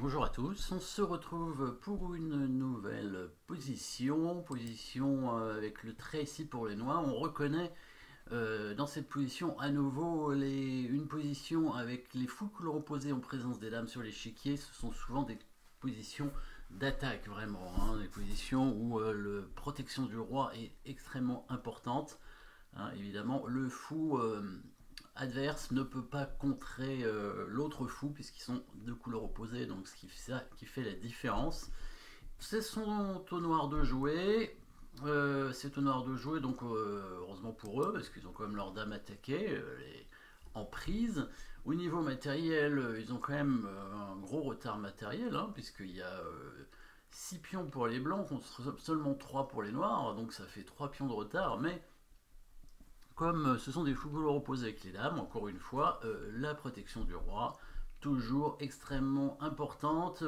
Bonjour à tous, on se retrouve pour une nouvelle position avec le trait ici pour les noirs. On reconnaît dans cette position à nouveau une position avec les fous couleurs opposées en présence des dames sur l'échiquier. Ce sont souvent des positions d'attaque vraiment, hein, des positions où la protection du roi est extrêmement importante. Hein, évidemment, le fou adverse ne peut pas contrer l'autre fou puisqu'ils sont de couleurs opposées, donc ce qui fait la différence. C'est son au noir de jouer. C'est au noir de jouer, donc heureusement pour eux, parce qu'ils ont quand même leur dame attaquée, en prise. Au niveau matériel, ils ont quand même un gros retard matériel, hein, puisqu'il y a 6 pions pour les blancs contre seulement 3 pour les noirs, donc ça fait 3 pions de retard, mais comme ce sont des footballeurs opposés avec les dames, encore une fois, la protection du roi, toujours extrêmement importante.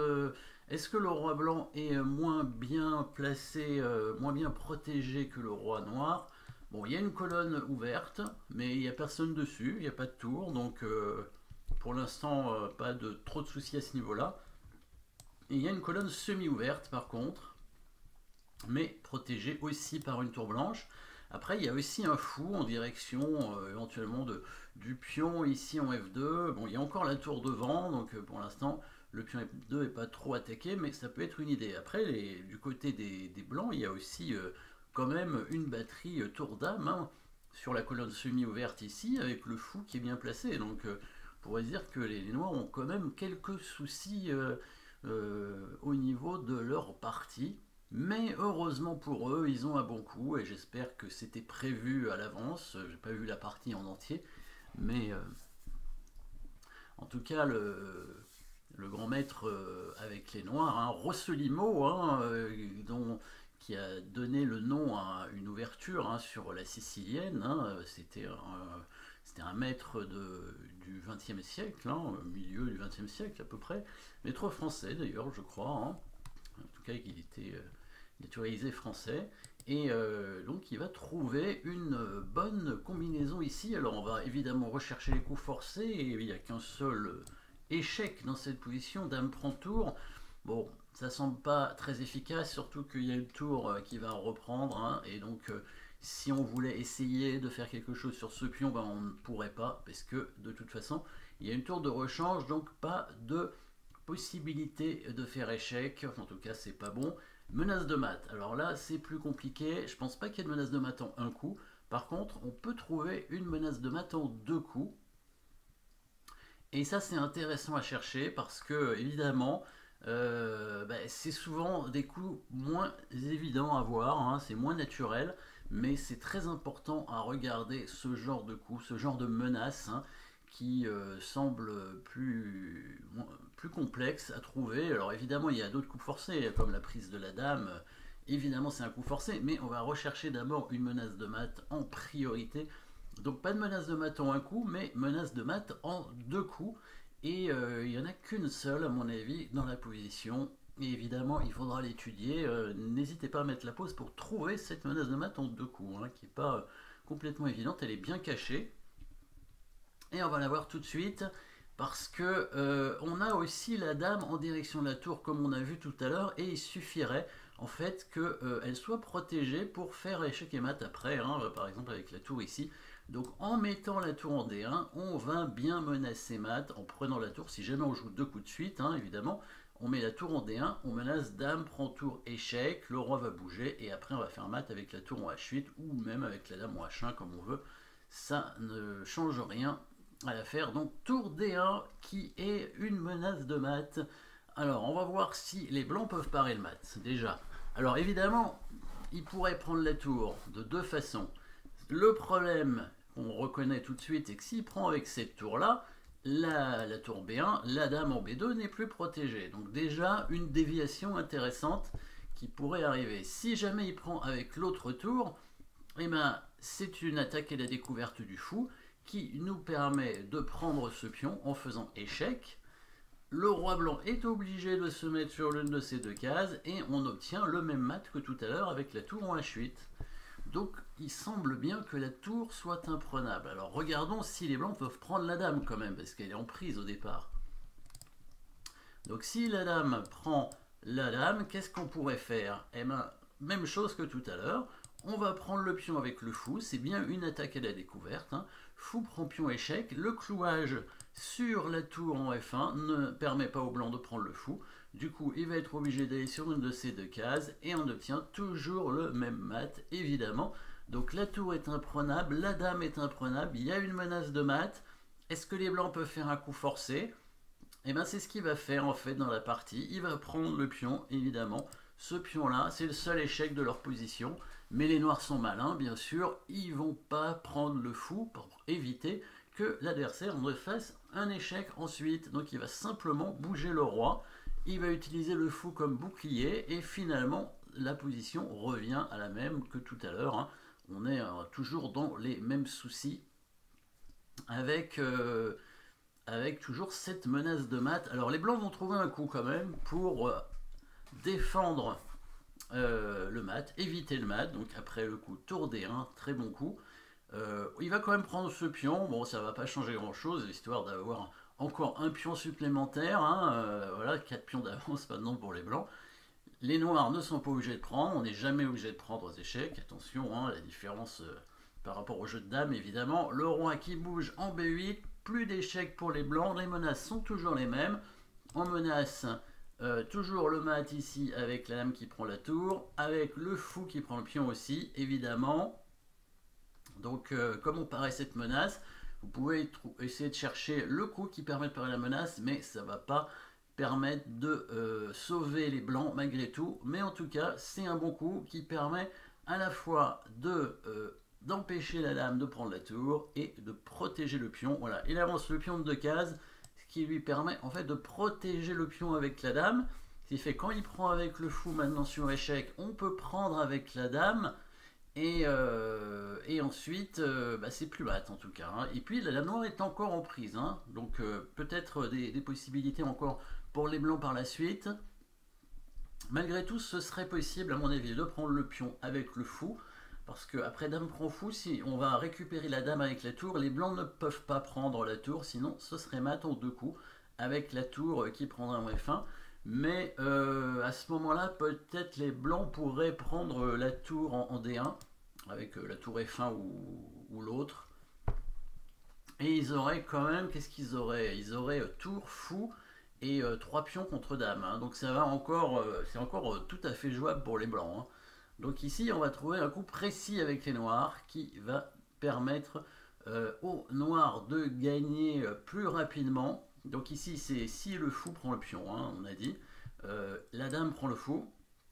Est-ce que le roi blanc est moins bien placé, moins bien protégé que le roi noir? Bon, il y a une colonne ouverte, mais il n'y a personne dessus, il n'y a pas de tour, donc pour l'instant, pas de trop de soucis à ce niveau-là. Et il y a une colonne semi-ouverte par contre, mais protégée aussi par une tour blanche. Après, il y a aussi un fou en direction éventuellement du pion ici en F2. Bon, il y a encore la tour devant, donc pour l'instant, le pion F2 n'est pas trop attaqué, mais ça peut être une idée. Après, du côté des blancs, il y a aussi quand même une batterie tour dame, hein, sur la colonne semi-ouverte ici, avec le fou qui est bien placé. Donc, on pourrait dire que les noirs ont quand même quelques soucis au niveau de leur partie. Mais heureusement pour eux, ils ont un bon coup et j'espère que c'était prévu à l'avance. J'ai pas vu la partie en entier, mais en tout cas, le grand maître avec les noirs, hein, Rosselimo, hein, qui a donné le nom à une ouverture, hein, sur la sicilienne, hein, c'était un maître du XXe siècle, hein, milieu du XXe siècle à peu près, maître français d'ailleurs, je crois, hein. En tout cas, il était naturalisé français. Et donc il va trouver une bonne combinaison ici. Alors on va évidemment rechercher les coups forcés, et il n'y a qu'un seul échec dans cette position, dame prend tour. Bon, ça semble pas très efficace, surtout qu'il y a une tour qui va reprendre, hein, et donc si on voulait essayer de faire quelque chose sur ce pion, ben, on ne pourrait pas, parce que de toute façon, il y a une tour de rechange, donc pas de possibilité de faire échec, en tout cas c'est pas bon. Menace de mat, alors là c'est plus compliqué, je pense pas qu'il y ait de menace de mat en un coup, par contre on peut trouver une menace de mat en deux coups, et ça c'est intéressant à chercher parce que évidemment c'est souvent des coups moins évidents à voir, hein, c'est moins naturel, mais c'est très important à regarder ce genre de coup, ce genre de menace, hein, qui semble plus complexe à trouver. Alors évidemment il y a d'autres coups forcés comme la prise de la dame, évidemment c'est un coup forcé, mais on va rechercher d'abord une menace de mat en priorité. Donc pas de menace de mat en un coup, mais menace de mat en deux coups. Et il n'y en a qu'une seule, à mon avis, dans la position. Et évidemment, il faudra l'étudier. N'hésitez pas à mettre la pause pour trouver cette menace de mat en deux coups, hein, qui n'est pas complètement évidente. Elle est bien cachée. Et on va la voir tout de suite. Parce que on a aussi la dame en direction de la tour, comme on a vu tout à l'heure. Et il suffirait, en fait, qu'elle soit protégée pour faire échec et mat après. Hein, par exemple, avec la tour ici. Donc en mettant la tour en D1, on va bien menacer mat en prenant la tour. Si jamais on joue deux coups de suite, hein, évidemment, on met la tour en D1, on menace dame, prend tour, échec, le roi va bouger, et après on va faire mat avec la tour en H8, ou même avec la dame en H1 comme on veut. Ça ne change rien à l'affaire. Donc tour D1 qui est une menace de mat. Alors on va voir si les blancs peuvent parer le mat, déjà. Alors évidemment, ils pourraient prendre la tour de deux façons. Le problème qu'on reconnaît tout de suite, c'est que s'il prend avec cette tour-là, la tour B1, la dame en B2 n'est plus protégée. Donc déjà, une déviation intéressante qui pourrait arriver. Si jamais il prend avec l'autre tour, eh ben, c'est une attaque et la découverte du fou qui nous permet de prendre ce pion en faisant échec. Le roi blanc est obligé de se mettre sur l'une de ces deux cases et on obtient le même mat que tout à l'heure avec la tour en H8. Donc il semble bien que la tour soit imprenable. Alors regardons si les blancs peuvent prendre la dame quand même, parce qu'elle est en prise au départ. Donc si la dame prend la dame, qu'est-ce qu'on pourrait faire? Eh bien, même chose que tout à l'heure, on va prendre le pion avec le fou, c'est bien une attaque à la découverte. Hein. Fou prend pion échec, le clouage sur la tour en F1 ne permet pas au blanc de prendre le fou. Du coup, il va être obligé d'aller sur une de ces deux cases et on obtient toujours le même mat, évidemment. Donc la tour est imprenable, la dame est imprenable, il y a une menace de mat. Est-ce que les blancs peuvent faire un coup forcé? Et bien c'est ce qu'il va faire en fait dans la partie. Il va prendre le pion, évidemment. Ce pion-là, c'est le seul échec de leur position. Mais les noirs sont malins, bien sûr. Ils vont pas prendre le fou pour éviter que l'adversaire ne fasse un échec ensuite. Donc il va simplement bouger le roi. Il va utiliser le fou comme bouclier. Et finalement, la position revient à la même que tout à l'heure. Hein. On est toujours dans les mêmes soucis avec toujours cette menace de mat. Alors les blancs vont trouver un coup quand même pour défendre le mat, éviter le mat. Donc après le coup tour D1, très bon coup. Il va quand même prendre ce pion. Bon, ça va pas changer grand chose, histoire d'avoir encore un pion supplémentaire. Hein. Voilà, 4 pions d'avance maintenant pour les blancs. Les noirs ne sont pas obligés de prendre, on n'est jamais obligé de prendre aux échecs. Attention, hein, la différence par rapport au jeu de dames, évidemment. Le roi qui bouge en B8, plus d'échecs pour les blancs, les menaces sont toujours les mêmes. On menace toujours le mat ici avec la dame qui prend la tour, avec le fou qui prend le pion aussi, évidemment. Donc, comment paraît cette menace? Vous pouvez essayer de chercher le coup qui permet de parer la menace, mais ça ne va pas permettre de sauver les blancs malgré tout. Mais en tout cas, c'est un bon coup qui permet à la fois d'empêcher la dame de prendre la tour et de protéger le pion. Voilà, il avance le pion de 2 cases, ce qui lui permet en fait de protéger le pion avec la dame. Ce qui fait quand il prend avec le fou maintenant sur échec, on peut prendre avec la dame. Et ensuite, c'est plus mat en tout cas. Hein. Et puis la dame noire est encore en prise. Hein. Donc peut-être des possibilités encore pour les blancs par la suite. Malgré tout, ce serait possible à mon avis de prendre le pion avec le fou. Parce que après dame prend fou, si on va récupérer la dame avec la tour, les blancs ne peuvent pas prendre la tour, sinon ce serait mat en 2 coups, avec la tour qui prendra un F1. Mais à ce moment-là, peut-être les blancs pourraient prendre la tour en D1, avec la tour F1 ou l'autre. Et ils auraient quand même, qu'est-ce qu'ils auraient? Ils auraient tour, fou et 3 pions contre dame. Hein. Donc ça va encore, c'est encore tout à fait jouable pour les blancs. Hein. Donc ici, on va trouver un coup précis avec les noirs qui va permettre aux noirs de gagner plus rapidement. Donc ici, c'est si le fou prend le pion, hein, on a dit. La dame prend le fou.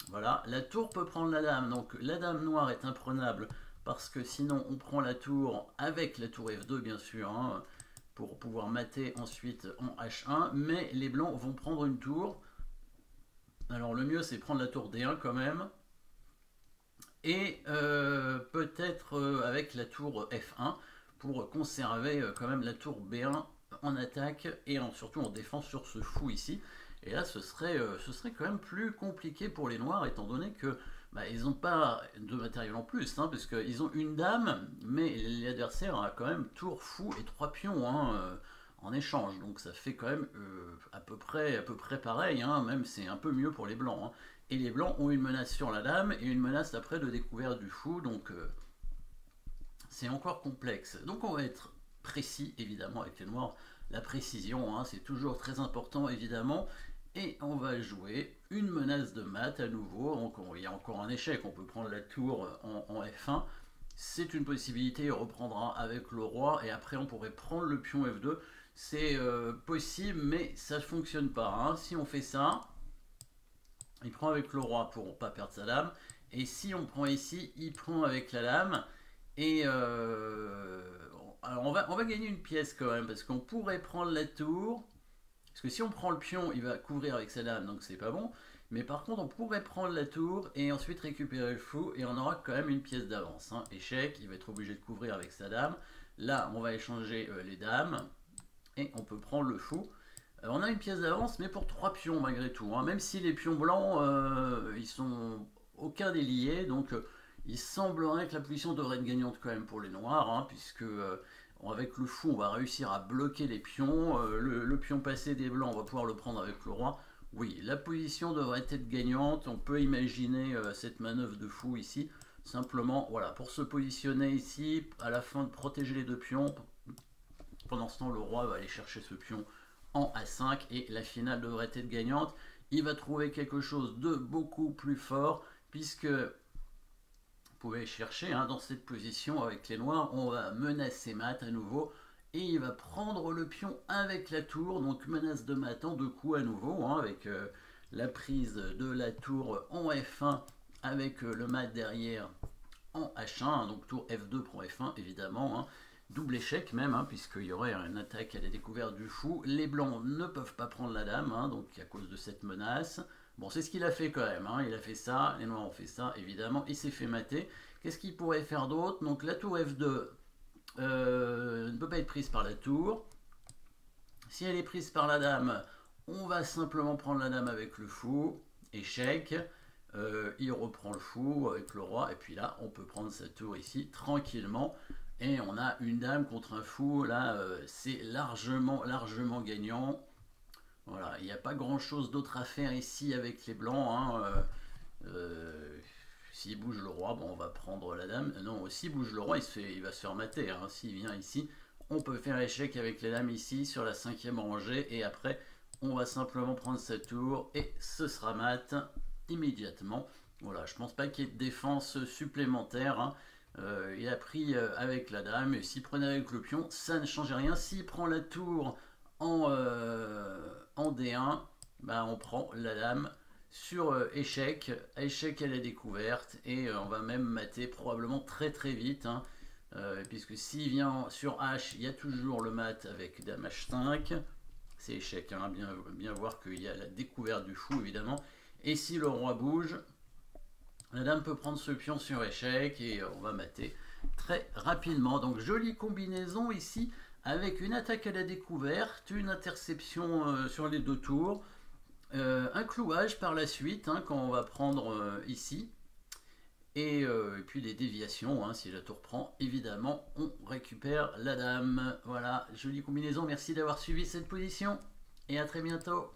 Voilà, la tour peut prendre la dame. Donc la dame noire est imprenable parce que sinon on prend la tour avec la tour F2 bien sûr. Hein, pour pouvoir mater ensuite en H1. Mais les blancs vont prendre une tour. Alors le mieux c'est prendre la tour D1 quand même. Et peut-être avec la tour F1 pour conserver quand même la tour B1 en attaque et surtout en défense sur ce fou ici. Et là ce serait quand même plus compliqué pour les noirs étant donné que ils n'ont pas de matériel en plus, hein, parce qu'ils ont une dame, mais l'adversaire a quand même tour, fou et 3 pions hein, en échange. Donc ça fait quand même à peu près pareil, hein, même c'est un peu mieux pour les blancs. Hein. Et les blancs ont une menace sur la dame et une menace après de découverte du fou, donc c'est encore complexe. Donc on va être précis évidemment avec les noirs. La précision, hein, c'est toujours très important évidemment. Et on va jouer une menace de mat à nouveau. Donc il y a encore un échec, on peut prendre la tour en F1. C'est une possibilité, on reprendra avec le roi et après on pourrait prendre le pion F2. C'est possible mais ça ne fonctionne pas. Hein. Si on fait ça, il prend avec le roi pour ne pas perdre sa dame. Et si on prend ici, il prend avec la dame. Et alors on va gagner une pièce quand même parce qu'on pourrait prendre la tour. Parce que si on prend le pion, il va couvrir avec sa dame, donc c'est pas bon. Mais par contre, on pourrait prendre la tour et ensuite récupérer le fou et on aura quand même une pièce d'avance. Hein. Échec, il va être obligé de couvrir avec sa dame. Là, on va échanger les dames et on peut prendre le fou. On a une pièce d'avance, mais pour 3 pions malgré tout. Hein. Même si les pions blancs, ils sont aucun des liés, donc il semblerait que la position devrait être gagnante quand même pour les noirs, hein, puisque Avec le fou, on va réussir à bloquer les pions. Le pion passé des blancs, on va pouvoir le prendre avec le roi. Oui, la position devrait être gagnante. On peut imaginer cette manœuvre de fou ici. Simplement, voilà, pour se positionner ici, à la fin de protéger les deux pions. Pendant ce temps, le roi va aller chercher ce pion en A5 et la finale devrait être gagnante. Il va trouver quelque chose de beaucoup plus fort puisque vous pouvez chercher dans cette position avec les noirs, on va menacer mat à nouveau et il va prendre le pion avec la tour, donc menace de mat en deux coups à nouveau avec la prise de la tour en F1 avec le mat derrière en H1, donc tour F2 pour F1 évidemment, double échec même, puisqu'il y aurait une attaque à la découverte du fou. Les blancs ne peuvent pas prendre la dame, donc à cause de cette menace. Bon, c'est ce qu'il a fait quand même, il a fait ça, les noirs ont fait ça, évidemment, il s'est fait mater. Qu'est-ce qu'il pourrait faire d'autre? Donc la tour F2 ne peut pas être prise par la tour. Si elle est prise par la dame, on va simplement prendre la dame avec le fou, échec. Il reprend le fou avec le roi, et puis là, on peut prendre sa tour ici, tranquillement. Et on a une dame contre un fou, là, c'est largement gagnant. Voilà, il n'y a pas grand-chose d'autre à faire ici avec les blancs. S'il bouge le roi, bon, on va prendre la dame. Non, s'il bouge le roi, il va se faire mater. S'il vient ici, on peut faire échec avec les dames ici, sur la 5e rangée. Et après, on va simplement prendre sa tour, et ce sera mat immédiatement. Voilà, je pense pas qu'il y ait de défense supplémentaire. Il a pris avec la dame, et s'il prenait avec le pion, ça ne changeait rien. S'il prend la tour en D1, bah, on prend la dame sur échec à la découverte, et on va même mater probablement très vite, puisque s'il vient sur H, il y a toujours le mat avec dame H5, c'est échec, bien voir qu'il y a la découverte du fou évidemment, et si le roi bouge, la dame peut prendre ce pion sur échec et on va mater très rapidement. Donc jolie combinaison ici avec une attaque à la découverte, une interception sur les deux tours, un clouage par la suite quand on va prendre ici, et puis des déviations, si la tour prend, évidemment on récupère la dame. Voilà, jolie combinaison, merci d'avoir suivi cette position et à très bientôt.